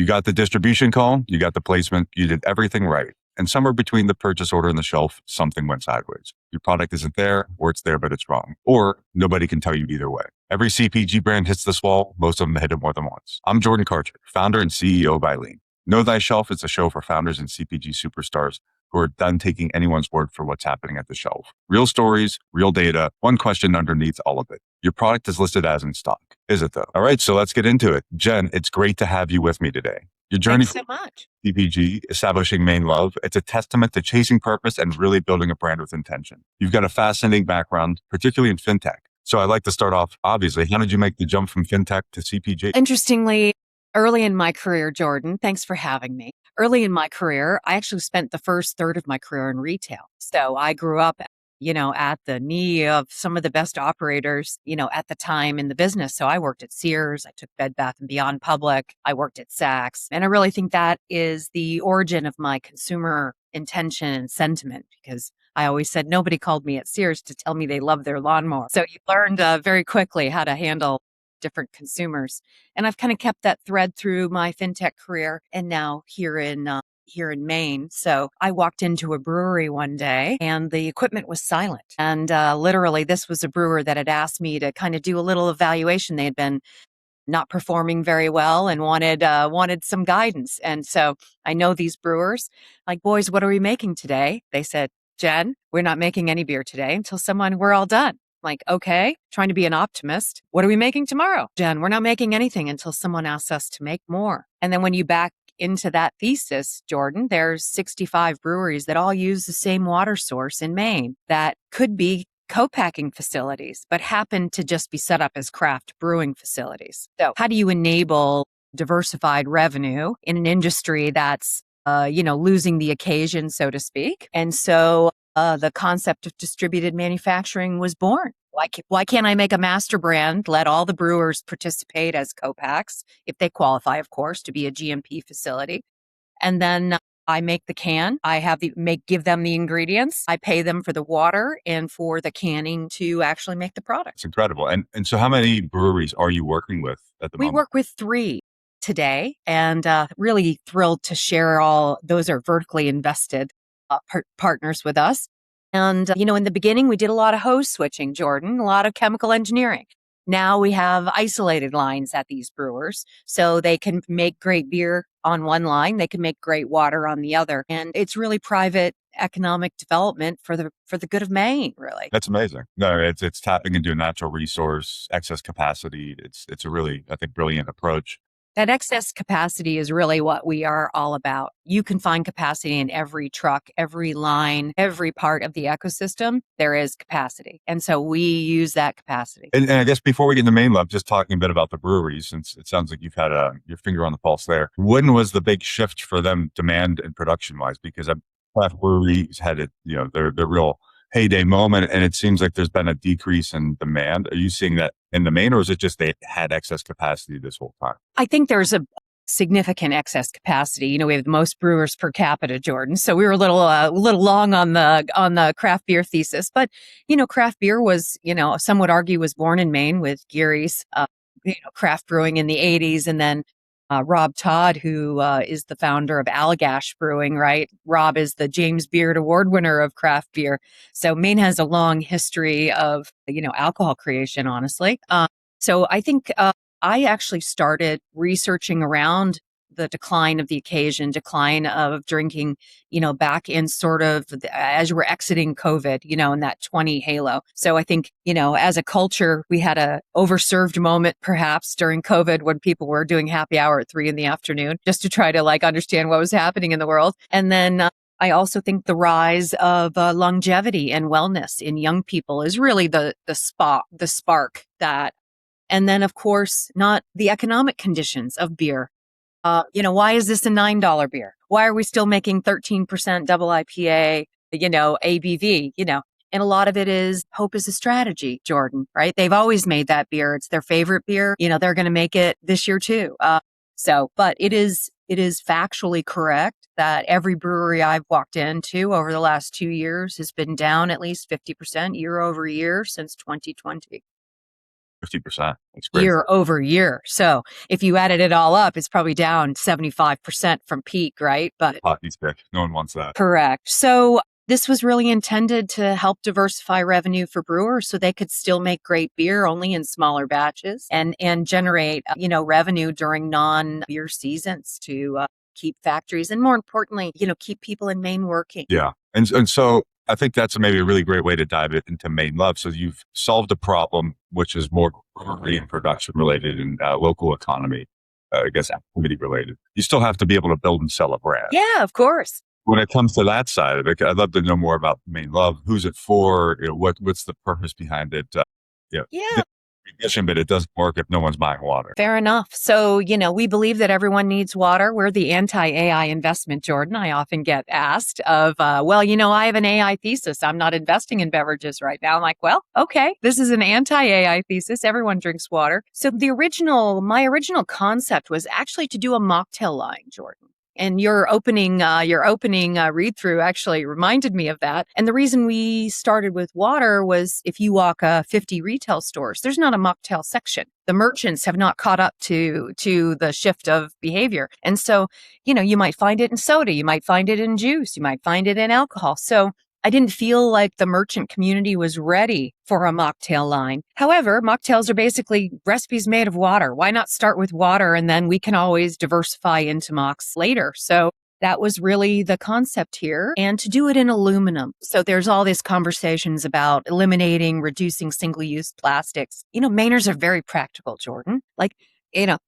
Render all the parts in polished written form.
You got the distribution call, you got the placement, you did everything right. And somewhere between the purchase order and the shelf, something went sideways. Your product isn't there, or it's there, but it's wrong. Or nobody can tell you either way. Every CPG brand hits this wall. Most of them hit it more than once. I'm Jordan Carter, founder and CEO of Eileen. Know Thy Shelf is a show for founders and CPG superstars who are done taking anyone's word for what's happening at the shelf. Real stories, real data, one question underneath all of it. Your product is listed as in stock. Is it though? All right, so let's get into it. Jen, it's great to have you with me today. Your journey Thanks so much. CPG, establishing Maine love, it's a testament to chasing purpose and really building a brand with intention. You've got a fascinating background, particularly in fintech. So I'd like to start off, obviously, how did you make the jump from fintech to CPG? Interestingly, early in my career, Jordan, thanks for having me. Early in my career, I actually spent the first third of my career in retail. So I grew up, at the knee of some of the best operators, at the time in the business. So I worked at Sears. I took Bed Bath & Beyond public. I worked at Saks. And I really think that is the origin of my consumer intention and sentiment, because I always said nobody called me at Sears to tell me they love their lawnmower. So you learned very quickly how to handle different consumers. And I've kind of kept that thread through my fintech career and now here in Maine. So I walked into a brewery one day and the equipment was silent. And literally, this was a brewer that had asked me to kind of do a little evaluation. They had been not performing very well and wanted some guidance. And so I know these brewers, like, boys, what are we making today? They said, Jen, we're not making any beer today until we're all done. Like, okay, trying to be an optimist. What are we making tomorrow? Jen, we're not making anything until someone asks us to make more. And then when you back into that thesis, Jordan, there's 65 breweries that all use the same water source in Maine that could be co-packing facilities, but happen to just be set up as craft brewing facilities. So how do you enable diversified revenue in an industry that's, losing the occasion, so to speak? And so the concept of distributed manufacturing was born. Why can't I make a master brand, let all the brewers participate as co-packs, if they qualify, of course, to be a GMP facility? And then I make the can. Give them the ingredients. I pay them for the water and for the canning to actually make the product. It's incredible. And so how many breweries are you working with at the moment? We work with 3 today, and really thrilled to share all. Those are vertically invested partners with us. And, in the beginning, we did a lot of hose switching, Jordan, a lot of chemical engineering. Now we have isolated lines at these brewers, so they can make great beer on one line. They can make great water on the other. And it's really private economic development for the good of Maine, really. That's amazing. No, it's tapping into a natural resource, excess capacity. It's a really, I think, brilliant approach. That excess capacity is really what we are all about. You can find capacity in every truck, every line, every part of the ecosystem. There is capacity. And so we use that capacity. And I guess before we get into Maine Love, just talking a bit about the breweries, since it sounds like you've had your finger on the pulse there. When was the big shift for them, demand and production wise? Because craft breweries had their real heyday moment, and it seems like there's been a decrease in demand. Are you seeing that in the Maine, or is it just they had excess capacity this whole time? I think there's a significant excess capacity. We have the most brewers per capita, Jordan. So we were a little long on the craft beer thesis, but craft beer was, some would argue, was born in Maine with Geary's, craft brewing in the 80s, and then Rob Todd, who is the founder of Allagash Brewing, right? Rob is the James Beard Award winner of craft beer. So Maine has a long history of, alcohol creation, honestly. So I think I actually started researching around the decline of the occasion, decline of drinking, back in sort of as we're exiting COVID, in that 20 halo. So I think, as a culture, we had a overserved moment perhaps during COVID when people were doing happy hour at 3 p.m, just to try to understand what was happening in the world. And then I also think the rise of longevity and wellness in young people is really the spark that, and then of course, not the economic conditions of beer. Why is this a $9 beer? Why are we still making 13% double IPA, ABV, and a lot of it is hope is a strategy, Jordan, right? They've always made that beer. It's their favorite beer. They're going to make it this year too. But it is factually correct that every brewery I've walked into over the last 2 years has been down at least 50% year over year since 2020. 50%. That's great. year over year. So if you added it all up, it's probably down 75% from peak, right? But Hockey stick. No one wants that. correct. So this was really intended to help diversify revenue for brewers so they could still make great beer only in smaller batches and generate, revenue during non-beer seasons to keep factories and more importantly, keep people in Maine working. Yeah. And so I think that's maybe a really great way to dive into Maine Love. So you've solved a problem, which is more brewery and production related and local economy, I guess, activity related. You still have to be able to build and sell a brand. Yeah, of course. When it comes to that side of it, I'd love to know more about Maine Love. Who's it for? What's the purpose behind it? Yeah. But it doesn't work if no one's buying water. Fair enough. So, we believe that everyone needs water. We're the anti-AI investment, Jordan. I often get asked of, I have an AI thesis. I'm not investing in beverages right now. I'm like, well, okay, this is an anti-AI thesis. Everyone drinks water. So my original concept was actually to do a mocktail line, Jordan. And your opening read through actually reminded me of that. And the reason we started with water was if you walk 50 retail stores, there's not a mocktail section. The merchants have not caught up to the shift of behavior. And so, you might find it in soda, you might find it in juice, you might find it in alcohol. So I didn't feel like the merchant community was ready for a mocktail line. However, mocktails are basically recipes made of water. Why not start with water and then we can always diversify into mocks later? So that was really the concept here, and to do it in aluminum. So there's all these conversations about eliminating, reducing single-use plastics. Mainers are very practical, Jordan.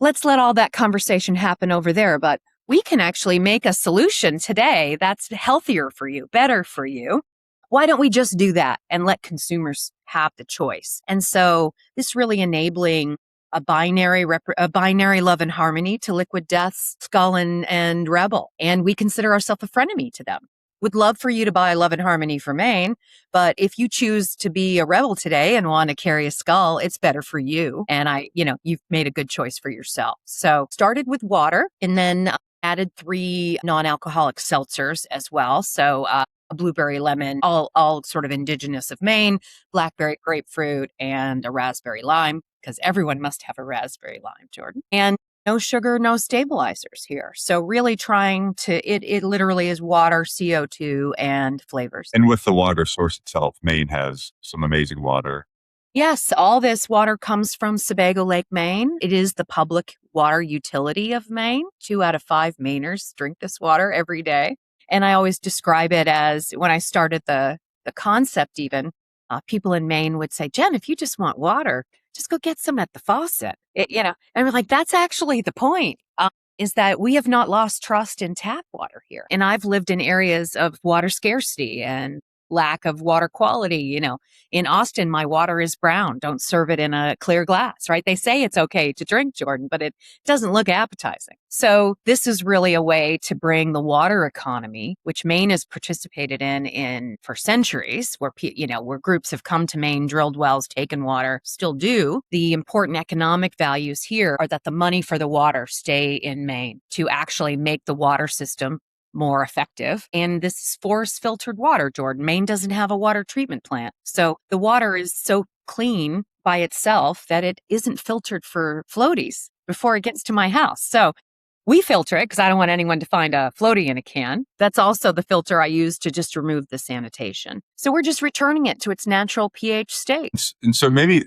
Let's let all that conversation happen over there, but we can actually make a solution today that's healthier for you, better for you. Why don't we just do that and let consumers have the choice? And so this really enabling a binary love and harmony to Liquid Death's Skull and Rebel. And we consider ourselves a frenemy to them. Would love for you to buy Love and Harmony for Maine, but if you choose to be a rebel today and want to carry a skull, it's better for you. And you've made a good choice for yourself. So started with water and then added 3 non-alcoholic seltzers as well. So a blueberry lemon, all sort of indigenous of Maine, blackberry grapefruit, and a raspberry lime, because everyone must have a raspberry lime, Jordan. And no sugar, no stabilizers here. So really trying to, it literally is water, CO2, and flavors. And with the water source itself, Maine has some amazing water. Yes, all this water comes from Sebago Lake, Maine. It is the public water utility of Maine. 2 out of 5 Mainers drink this water every day. And I always describe it as, when I started the concept even, people in Maine would say, Jen, if you just want water, just go get some at the faucet. And we're like, that's actually the point, is that we have not lost trust in tap water here. And I've lived in areas of water scarcity and lack of water quality. In Austin, my water is brown. Don't serve it in a clear glass, right? They say it's okay to drink, Jordan, but it doesn't look appetizing. So this is really a way to bring the water economy, which Maine has participated in for centuries, where groups have come to Maine, drilled wells, taken water, still do. The important economic values here are that the money for the water stay in Maine to actually make the water system more effective. And this is forest filtered water, Jordan. Maine doesn't have a water treatment plant. So the water is so clean by itself that it isn't filtered for floaties before it gets to my house. So we filter it because I don't want anyone to find a floaty in a can. That's also the filter I use to just remove the sanitation. So we're just returning it to its natural pH state. And so maybe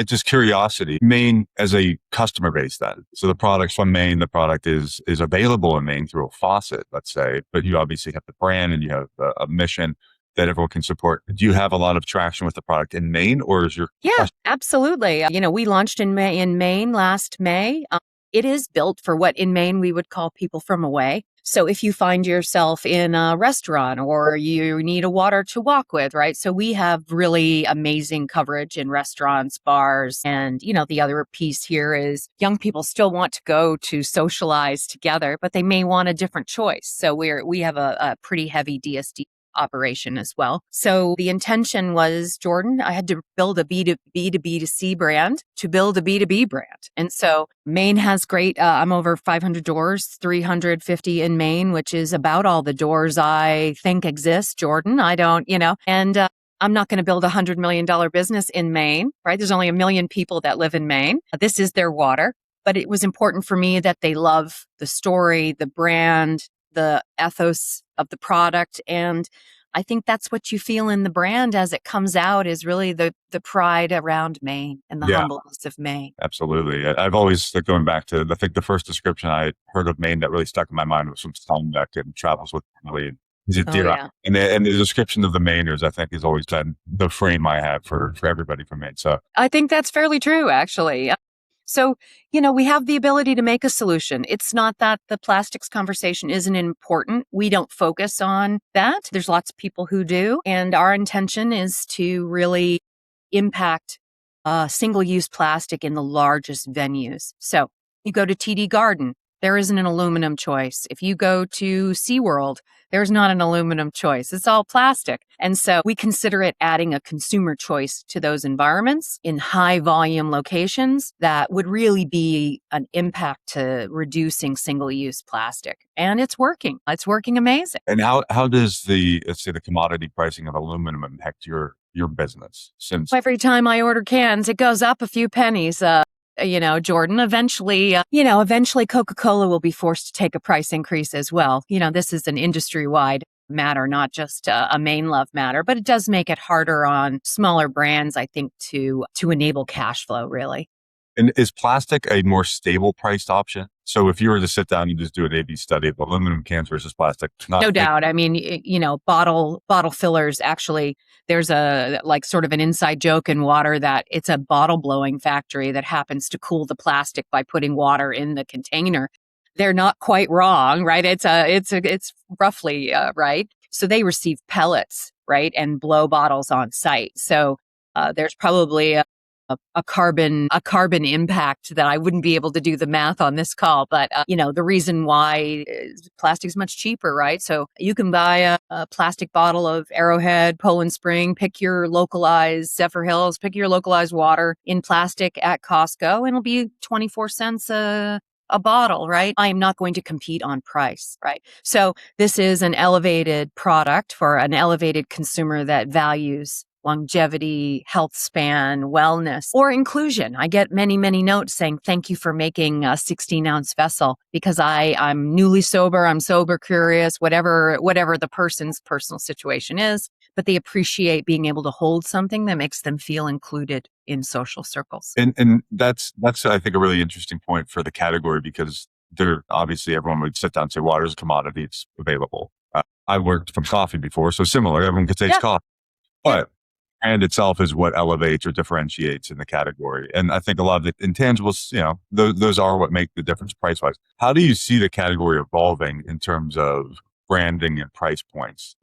just curiosity, Maine as a customer base then. So the product's from Maine, the product is available in Maine through a faucet, let's say, but you obviously have the brand and you have a mission that everyone can support. Do you have a lot of traction with the product in Maine, or is your... Yeah, absolutely. We launched in Maine last May. It is built for what in Maine we would call people from away. So if you find yourself in a restaurant or you need a water to walk with, right? So we have really amazing coverage in restaurants, bars. And, the other piece here is young people still want to go to socialize together, but they may want a different choice. So we have a pretty heavy DSD operation as well. So the intention was, Jordan, I had to build a B2B2C brand to build a B2B brand. And so Maine has great, I'm over 500 doors, 350 in Maine, which is about all the doors I think exist, Jordan. I don't, and I'm not going to build $100 million business in Maine, right? There's only 1 million people that live in Maine. This is their water. But it was important for me that they love the story, the brand, the ethos of the product. And I think that's what you feel in the brand as it comes out is really the pride around Maine and the Yeah, humbleness of Maine. absolutely. I've always, like, going back to, I think the first description I heard of Maine that really stuck in my mind was from Steinbeck and Travels with Emily. He's a Oh, deer. yeah. And the description of the Mainers, I think, has always been the frame I have for everybody from Maine. So I think that's fairly true, actually. So, we have the ability to make a solution. It's not that the plastics conversation isn't important. We don't focus on that. There's lots of people who do. And our intention is to really impact single-use plastic in the largest venues. So you go to TD Garden, there isn't an aluminum choice. If you go to SeaWorld, there's not an aluminum choice. It's all plastic. And so we consider it adding a consumer choice to those environments in high volume locations that would really be an impact to reducing single-use plastic. And it's working. It's working amazing. and how does the, let's say, the commodity pricing of aluminum impact your business? Since Every time I order cans, it goes up a few pennies. Jordan, eventually Coca-Cola will be forced to take a price increase as well. This is an industry-wide matter, not just a Maine love matter, but it does make it harder on smaller brands, I think, to enable cash flow, really. And is plastic a more stable priced option? So if you were to sit down and just do an A/B study of aluminum cans versus plastic, No doubt. I mean, bottle fillers, actually, there's a sort of an inside joke in water that it's a bottle blowing factory that happens to cool the plastic by putting water in the container. They're not quite wrong, right? It's roughly right. So they receive pellets, right, and blow bottles on site. So there's probably a carbon impact that I wouldn't be able to do the math on this call. But, the reason why plastic is much cheaper, right? So you can buy a plastic bottle of Arrowhead, Poland Spring, pick your localized Zephyr Hills, pick your localized water in plastic at Costco, and it'll be 24 cents a bottle, right? I am not going to compete on price, right? So this is an elevated product for an elevated consumer that values longevity, health span, wellness, or inclusion. I get many, many notes saying, thank you for making a 16-ounce vessel because I'm newly sober, I'm sober curious, whatever the person's personal situation is, but they appreciate being able to hold something that makes them feel included in social circles. And that's I think a really interesting point for the category, because there obviously everyone would sit down and say water is a commodity, it's available. I worked from coffee before, so similar. Everyone could taste coffee, but brand itself is what elevates or differentiates in the category. And I think a lot of the intangibles, those are what make the difference price wise. How do you see the category evolving in terms of branding and price points?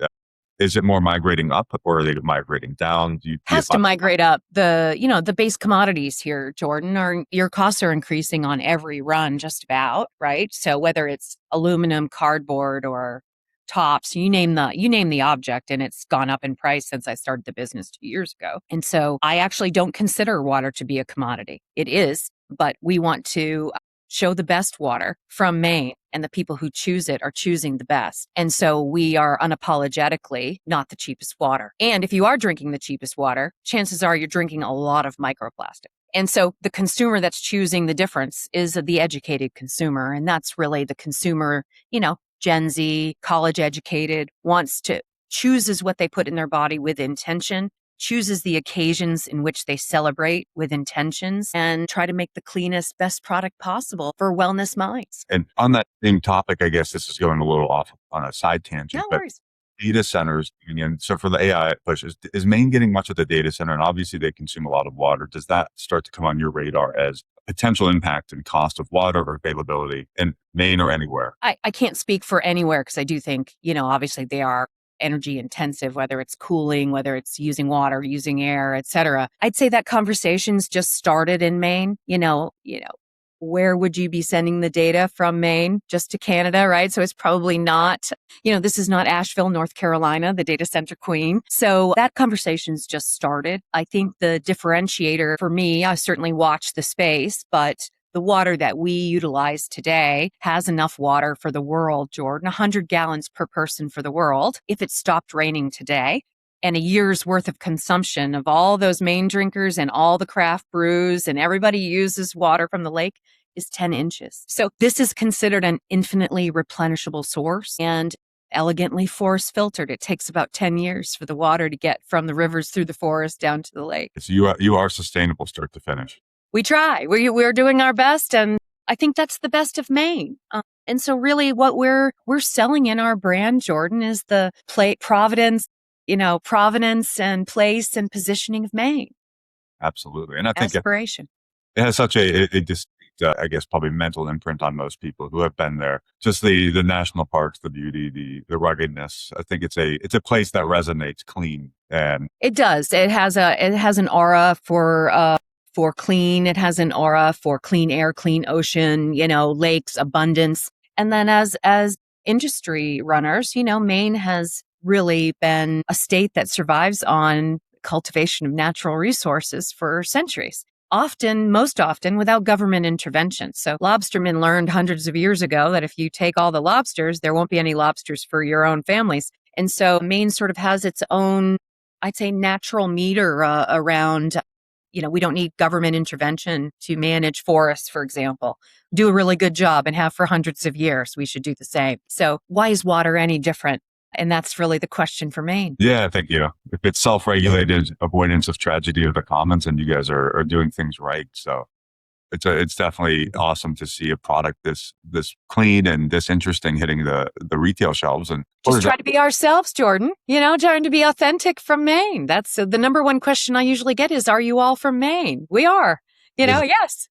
Is it more migrating up, or are they migrating down? Has to migrate up. The base commodities here, Jordan, your costs are increasing on every run just about, right? So whether it's aluminum, cardboard, or tops, you name the object, and it's gone up in price since I started the business 2 years ago. And so I actually don't consider water to be a commodity. It is, but we want to show the best water from Maine, and the people who choose it are choosing the best. And so we are unapologetically not the cheapest water. And if you are drinking the cheapest water, chances are you're drinking a lot of microplastic. And so the consumer that's choosing the difference is the educated consumer. And that's really the consumer, Gen Z, college educated, chooses what they put in their body with intention, chooses the occasions in which they celebrate with intentions, and try to make the cleanest, best product possible for wellness minds. And on that same topic, I guess this is going a little off on a side tangent, No but worries. data centers, and so for the AI pushes, is Maine getting much of the data center? And obviously they consume a lot of water. Does that start to come on your radar as potential impact and cost of water or availability in Maine or anywhere? I can't speak for anywhere because I do think, obviously they are energy intensive, whether it's cooling, whether it's using water, using air, et cetera. I'd say that conversation's just started in Maine. Where would you be sending the data from Maine? Just to Canada, right? So it's probably not, this is not Asheville, North Carolina, the data center queen. So that conversation's just started. I think the differentiator for me, I certainly watch the space, but the water that we utilize today has enough water for the world, Jordan, 100 gallons per person for the world. If it stopped raining today, And a year's worth of consumption of all those Maine drinkers and all the craft brews and everybody uses water from the lake is 10 inches. So this is considered an infinitely replenishable source and elegantly forest filtered. It takes about 10 years for the water to get from the rivers through the forest down to the lake. So you are sustainable start to finish. We try. We're doing our best, and I think that's the best of Maine. And so really what we're selling in our brand, Jordan, is the provenance and place and positioning of Maine. Absolutely. And I think Aspiration. it has such a distinct, I guess, probably mental imprint on most people who have been there. Just the national parks, the beauty, the ruggedness. I think it's a place that resonates clean. And It does. It has an aura for clean. It has an aura for clean air, clean ocean, lakes, abundance. And then as industry runners, Maine has really been a state that survives on cultivation of natural resources for centuries. Most often without government intervention. So lobstermen learned hundreds of years ago that if you take all the lobsters, there won't be any lobsters for your own families. And so Maine sort of has its own, I'd say, natural meter around, we don't need government intervention to manage forests, for example. Do a really good job and have for hundreds of years. We should do the same. So why is water any different? And that's really the question for Maine. yeah, I think, if it's self-regulated avoidance of tragedy of the commons, and you guys are doing things right. So it's definitely awesome to see a product this clean and this interesting hitting the retail shelves. And just try to be ourselves, Jordan, trying to be authentic from Maine. That's the number one question I usually get is, are you all from Maine? We are, yes.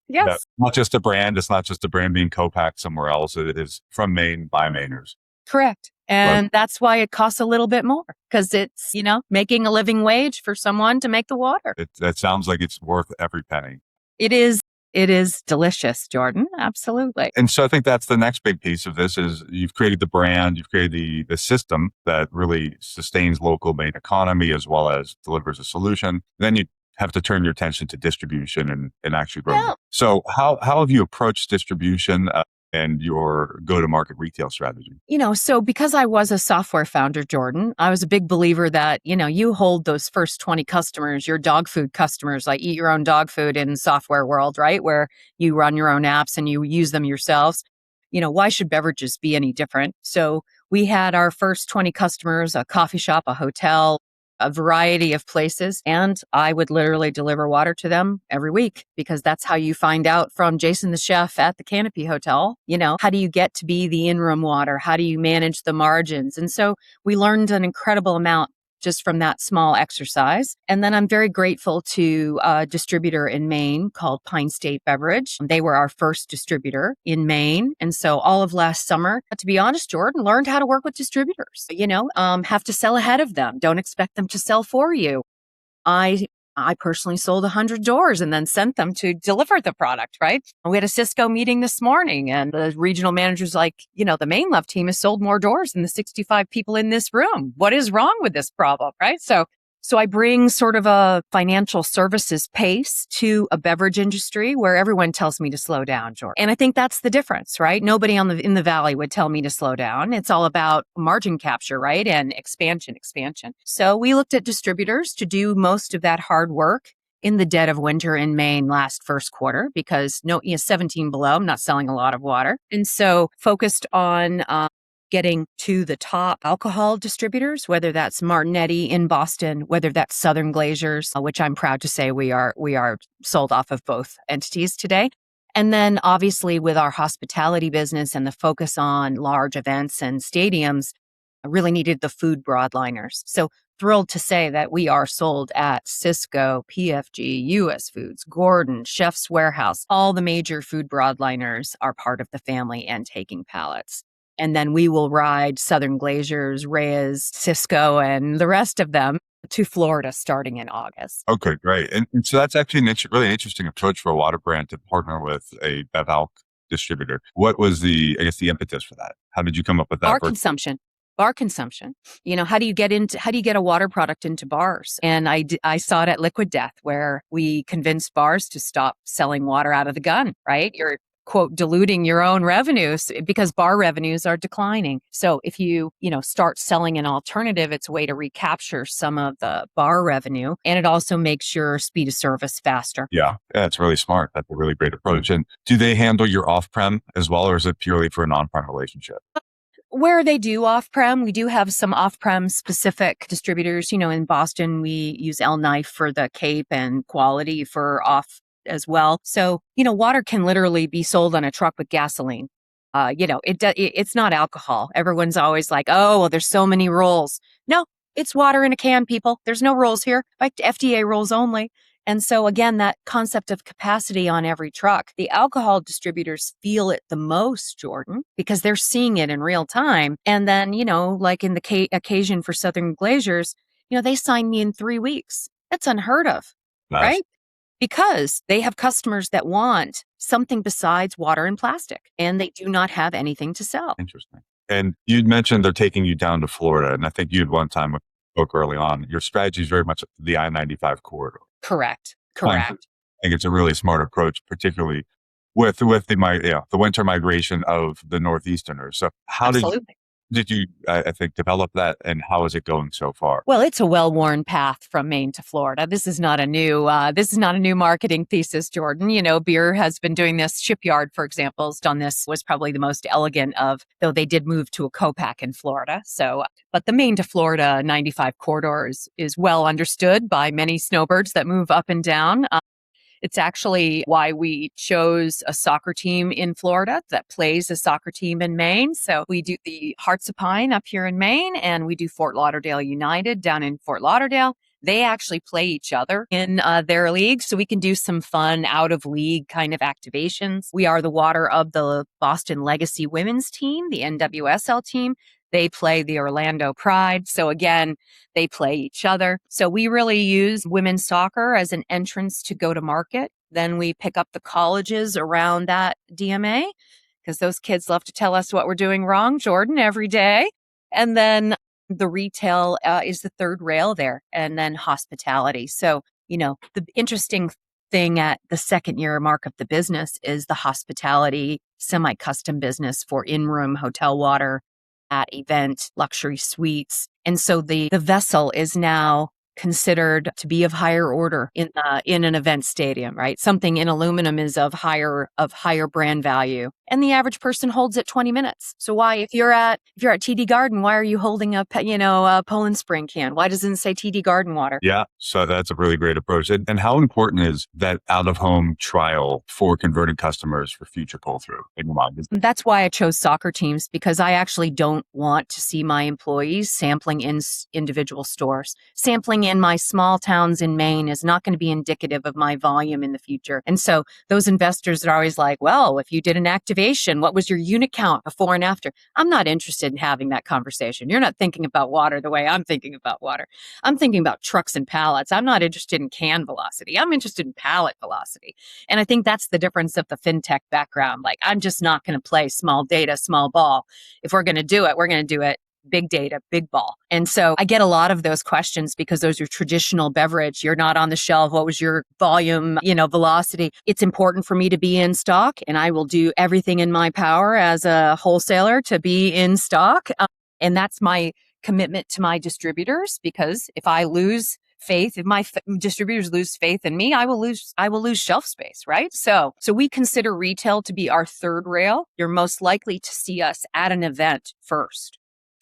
Not just a brand. It's not just a brand being co-packed somewhere else. It is from Maine by Mainers. Correct. And that's why it costs a little bit more, because it's, making a living wage for someone to make the water. That sounds like it's worth every penny. It is delicious, Jordan. Absolutely. And so I think that's the next big piece of this is you've created the brand, you've created the system that really sustains local Maine economy as well as delivers a solution. Then you have to turn your attention to distribution and actually grow. Yeah. So how have you approached distribution and your go-to-market retail strategy? So because I was a software founder, Jordan, I was a big believer that, you hold those first 20 customers, your dog food customers, like eat your own dog food in software world, right? Where you run your own apps and you use them yourselves. Why should beverages be any different? So we had our first 20 customers, a coffee shop, a hotel, a variety of places. And I would literally deliver water to them every week, because that's how you find out from Jason, the chef at the Canopy Hotel, how do you get to be the in-room water? How do you manage the margins? And so we learned an incredible amount just from that small exercise. And then I'm very grateful to a distributor in Maine called Pine State Beverage. They were our first distributor in Maine. And so all of last summer, to be honest, Jordan, learned how to work with distributors, have to sell ahead of them. Don't expect them to sell for you. I personally sold 100 doors and then sent them to deliver the product, right? We had a Cisco meeting this morning and the regional manager's like, the Maine Love team has sold more doors than the 65 people in this room. What is wrong with this problem, right? So I bring sort of a financial services pace to a beverage industry where everyone tells me to slow down, George. And I think that's the difference, right? Nobody in the valley would tell me to slow down. It's all about margin capture, right? And expansion. So we looked at distributors to do most of that hard work in the dead of winter in Maine last first quarter, because 17 below, I'm not selling a lot of water. And so focused on getting to the top alcohol distributors, whether that's Martinetti in Boston, whether that's Southern Glaciers, which I'm proud to say we are sold off of both entities today. And then obviously with our hospitality business and the focus on large events and stadiums, I really needed the food broadliners. So thrilled to say that we are sold at Cisco, PFG, US Foods, Gordon, Chef's Warehouse. All the major food broadliners are part of the family and taking pallets. And then we will ride Southern Glaciers, Reyes, Cisco, and the rest of them to Florida starting in August. Okay, great. And so that's actually really interesting approach for a water brand to partner with a bev alc distributor. What was the impetus for that? How did you come up with that? Bar consumption. How do you get a water product into bars? And I saw it at Liquid Death, where we convinced bars to stop selling water out of the gun, right? You're quote, diluting your own revenues because bar revenues are declining. So if you start selling an alternative, it's a way to recapture some of the bar revenue. And it also makes your speed of service faster. Yeah, it's really smart. That's a really great approach. And do they handle your off-prem as well, or is it purely for an on-prem relationship? Where they do off-prem, we do have some off-prem specific distributors. In Boston, we use L Knife for the Cape and Quality for off as well. So, water can literally be sold on a truck with gasoline. It's not alcohol. Everyone's always like, oh, well, there's so many rules. No, it's water in a can, people. There's no rules here. Like FDA rules only. And so again, that concept of capacity on every truck, the alcohol distributors feel it the most, Jordan, because they're seeing it in real time. And then, like in the occasion for Southern Glaciers, they signed me in 3 weeks. That's unheard of, Nice. right? Because they have customers that want something besides water and plastic, and they do not have anything to sell. Interesting. And you'd mentioned they're taking you down to Florida, and I think you had one time spoke early on. Your strategy is very much the I-95 corridor. Correct. I think it's a really smart approach, particularly with the winter migration of the Northeasterners. So how Absolutely. did you, I think, develop that, and how is it going so far? Well, it's a well-worn path from Maine to Florida. This is not a new marketing thesis, Jordan. Beer has been doing this. Shipyard, for example, has done this. Was probably the most elegant of, though they did move to a co-pack in Florida. So, but the Maine to Florida 95 corridor is well understood by many snowbirds that move up and down. It's actually why we chose a soccer team in Florida that plays a soccer team in Maine. So we do the Hearts of Pine up here in Maine, and we do Fort Lauderdale United down in Fort Lauderdale. They actually play each other in their league, so we can do some fun out of league kind of activations. We are the water of the Boston Legacy women's team, the NWSL team. They play the Orlando Pride. So again, they play each other. So we really use women's soccer as an entrance to go to market. Then we pick up the colleges around that DMA because those kids love to tell us what we're doing wrong, Jordan, every day. And then the retail is the third rail there, and then hospitality. So, the interesting thing at the second year mark of the business is the hospitality semi-custom business for in-room hotel water, at event, luxury suites. And so the vessel is now considered to be of higher order in an event stadium, right? Something in aluminum is of higher brand value. And the average person holds it 20 minutes. So why, if you're at TD Garden, why are you holding a Poland Spring can? Why doesn't it say TD Garden water? Yeah, so that's a really great approach. And how important is that out-of-home trial for converting customers for future pull-through in your mind? That's why I chose soccer teams, because I actually don't want to see my employees sampling in individual stores. Sampling in my small towns in Maine is not going to be indicative of my volume in the future. And so those investors are always like, well, if you did an activation, what was your unit count before and after? I'm not interested in having that conversation. You're not thinking about water the way I'm thinking about water. I'm thinking about trucks and pallets. I'm not interested in can velocity. I'm interested in pallet velocity. And I think that's the difference of the fintech background. Like, I'm just not going to play small data, small ball. If we're going to do it, we're going to do it big data, big ball. And so I get a lot of those questions because those are traditional beverage. You're not on the shelf. What was your volume, velocity? It's important for me to be in stock, and I will do everything in my power as a wholesaler to be in stock. And that's my commitment to my distributors, because if I lose faith, if my distributors lose faith in me, I will lose shelf space, right? So we consider retail to be our third rail. You're most likely to see us at an event first.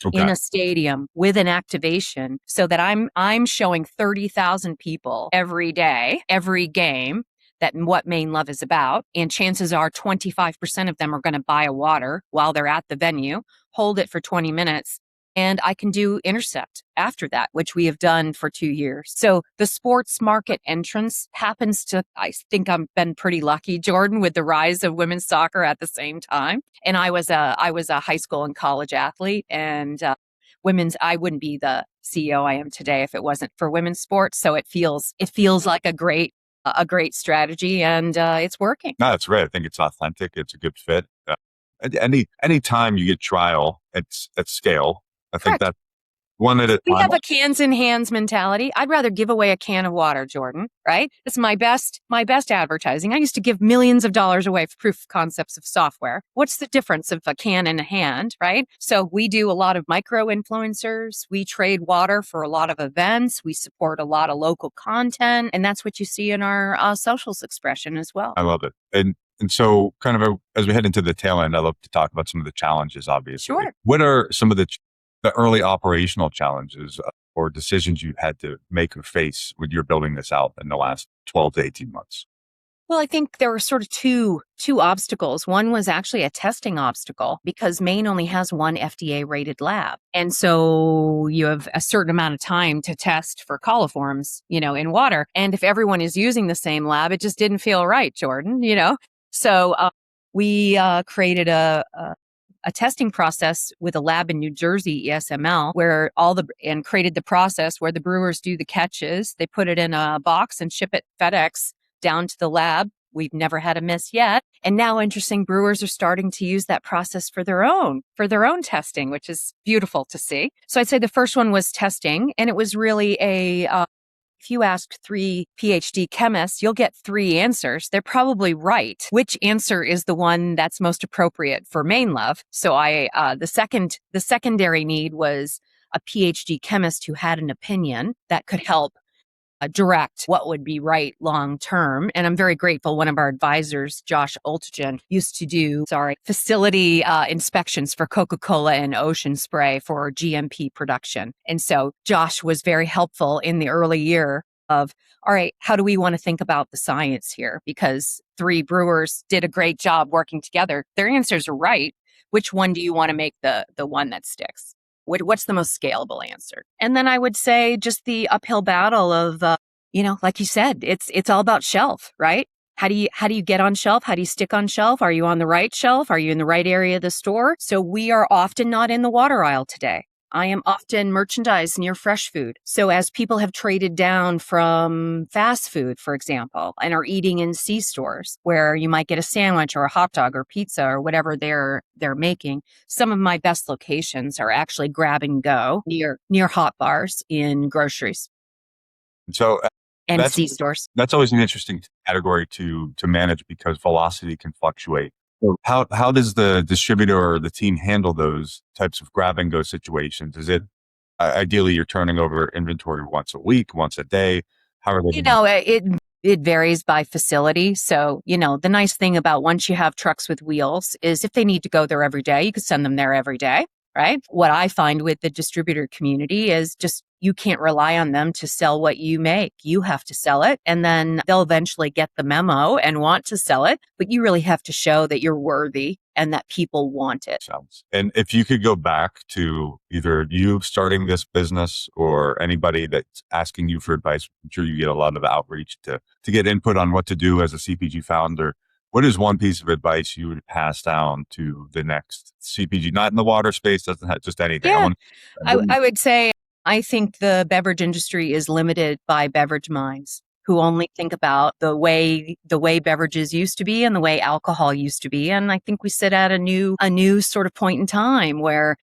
Okay. In a stadium with an activation, so that I'm showing 30,000 people every day, every game, that what Maine Love is about. And chances are 25% of them are going to buy a water while they're at the venue, hold it for 20 minutes, and I can do intercept after that, which we have done for 2 years. So the sports market entrance happens to, I think I've been pretty lucky, Jordan, with the rise of women's soccer at the same time. And I was a high school and college athlete, and I wouldn't be the CEO I am today if it wasn't for women's sports. So it feels like a great strategy, and it's working. No, that's right. I think it's authentic. It's a good fit. Any time you get trial at scale, I think one at a We time. have a cans in hands mentality. I'd rather give away a can of water, Jordan, right? It's my best advertising. I used to give millions of dollars away for proof of concepts of software. What's the difference of a can in a hand, right? So we do a lot of micro influencers. We trade water for a lot of events. We support a lot of local content. And that's what you see in our socials expression as well. I love it. And so as we head into the tail end, I'd love to talk about some of the challenges, obviously. Sure. What are some of the early operational challenges or decisions you had to make or face when you're building this out in the last 12 to 18 months? Well, I think there were sort of two obstacles. One was actually a testing obstacle because Maine only has one FDA rated lab. And so you have a certain amount of time to test for coliforms, in water. And if everyone is using the same lab, it just didn't feel right, Jordan, So we created a testing process with a lab in New Jersey, ESML, and created the process where the brewers do the catches. They put it in a box and ship it FedEx down to the lab. We've never had a miss yet. And now interesting brewers are starting to use that process for their own testing, which is beautiful to see. So I'd say the first one was testing, and it was really if you asked 3 PhD chemists, you'll get 3 answers. They're probably right. Which answer is the one that's most appropriate for Maine love? So the secondary need was a PhD chemist who had an opinion that could help direct what would be right long term. And I'm very grateful. One of our advisors, Josh Oltgen, used to do facility inspections for Coca-Cola and Ocean Spray for GMP production. And so Josh was very helpful in the early year of, all right, how do we want to think about the science here? Because 3 brewers did a great job working together. Their answers are right. Which one do you want to make the one that sticks? What's the most scalable answer? And then I would say just the uphill battle of, like you said, it's all about shelf, right? How do you get on shelf? How do you stick on shelf? Are you on the right shelf? Are you in the right area of the store? So we are often not in the water aisle today. I am often merchandised near fresh food. So as people have traded down from fast food, for example, and are eating in C-stores where you might get a sandwich or a hot dog or pizza or whatever they're making, some of my best locations are actually grab and go near hot bars in groceries. So and C-stores. That's always an interesting category to manage because velocity can fluctuate. How does the distributor or the team handle those types of grab and go situations? Is it ideally you're turning over inventory once a week, once a day? How are they? It varies by facility. So, the nice thing about once you have trucks with wheels is if they need to go there every day, you can send them there every day, right? What I find with the distributor community is just you can't rely on them to sell what you make. You have to sell it, and then they'll eventually get the memo and want to sell it. But you really have to show that you're worthy and that people want it. And if you could go back to either you starting this business or anybody that's asking you for advice, I'm sure you get a lot of outreach to get input on what to do as a CPG founder. What is one piece of advice you would pass down to the next CPG, not in the water space, doesn't have just anything? Yeah. I would say, I think the beverage industry is limited by beverage minds who only think about the way beverages used to be and the way alcohol used to be. And I think we sit at a new sort of point in time where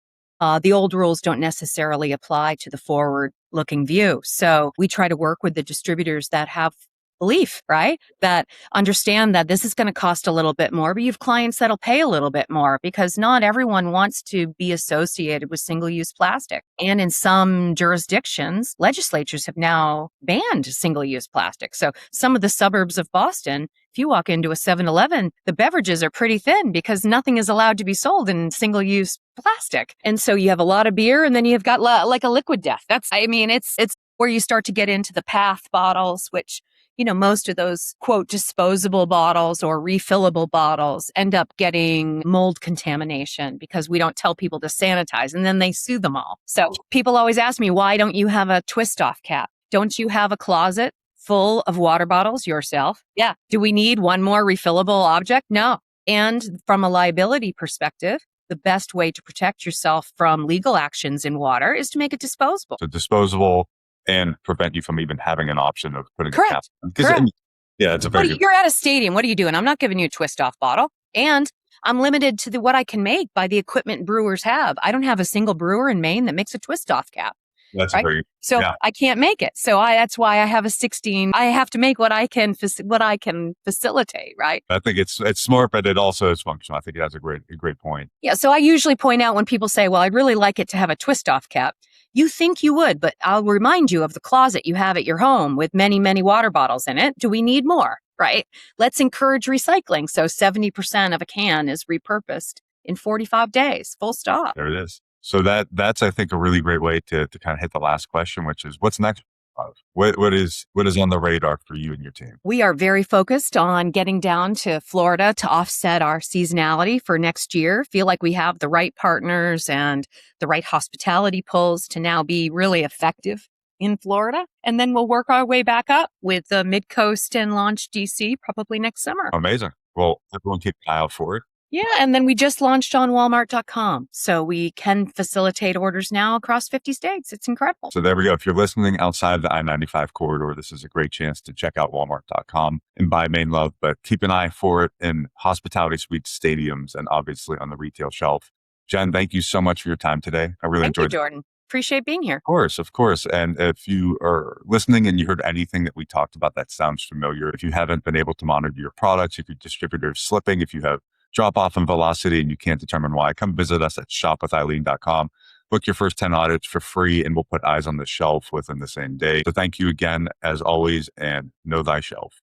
the old rules don't necessarily apply to the forward-looking view. So we try to work with the distributors that have belief, right? That understand that this is going to cost a little bit more, but you have clients that'll pay a little bit more because not everyone wants to be associated with single-use plastic. And in some jurisdictions, legislatures have now banned single-use plastic. So some of the suburbs of Boston, if you walk into a 7-Eleven, the beverages are pretty thin because nothing is allowed to be sold in single-use plastic. And so you have a lot of beer and then you've got like a liquid death. It's where you start to get into the path bottles, which most of those, quote, disposable bottles or refillable bottles end up getting mold contamination because we don't tell people to sanitize and then they sue them all. So people always ask me, why don't you have a twist off cap? Don't you have a closet full of water bottles yourself? Yeah. Do we need one more refillable object? No. And from a liability perspective, the best way to protect yourself from legal actions in water is to make it disposable. So disposable and prevent you from even having an option of putting Correct. a cap. Correct. Yeah, it's a very good. You're at a stadium. What are you doing? I'm not giving you a twist off bottle. And I'm limited to what I can make by the equipment brewers have. I don't have a single brewer in Maine that makes a twist off cap. That's right? very, So yeah, I can't make it. So that's why I have a 16. I have to make what I can facilitate, right? I think it's smart, but it also is functional. I think that's a great point. Yeah. So I usually point out when people say, well, I'd really like it to have a twist off cap. You think you would, but I'll remind you of the closet you have at your home with many, many water bottles in it. Do we need more? Right? Let's encourage recycling. So 70% of a can is repurposed in 45 days, full stop. There it is. So that's I think a really great way to kind of hit the last question, which is what's next? What is on the radar for you and your team? We are very focused on getting down to Florida to offset our seasonality for next year. Feel like we have the right partners and the right hospitality pulls to now be really effective in Florida. And then we'll work our way back up with the Mid-Coast and launch DC probably next summer. Amazing. Well, everyone keep an eye out for it. Yeah, and then we just launched on Walmart.com. So we can facilitate orders now across 50 states. It's incredible. So there we go. If you're listening outside the I-95 corridor, this is a great chance to check out Walmart.com and buy Maine Love, but keep an eye for it in hospitality suites, stadiums, and obviously on the retail shelf. Jen, thank you so much for your time today. I really Thank you, enjoyed it. Jordan. Appreciate being here. Of course. And if you are listening and you heard anything that we talked about that sounds familiar, if you haven't been able to monitor your products, if your distributor is slipping, if you have drop off in velocity and you can't determine why, come visit us at shopwitheileen.com. Book your first 10 audits for free and we'll put eyes on the shelf within the same day. So thank you again, as always, and know thy shelf.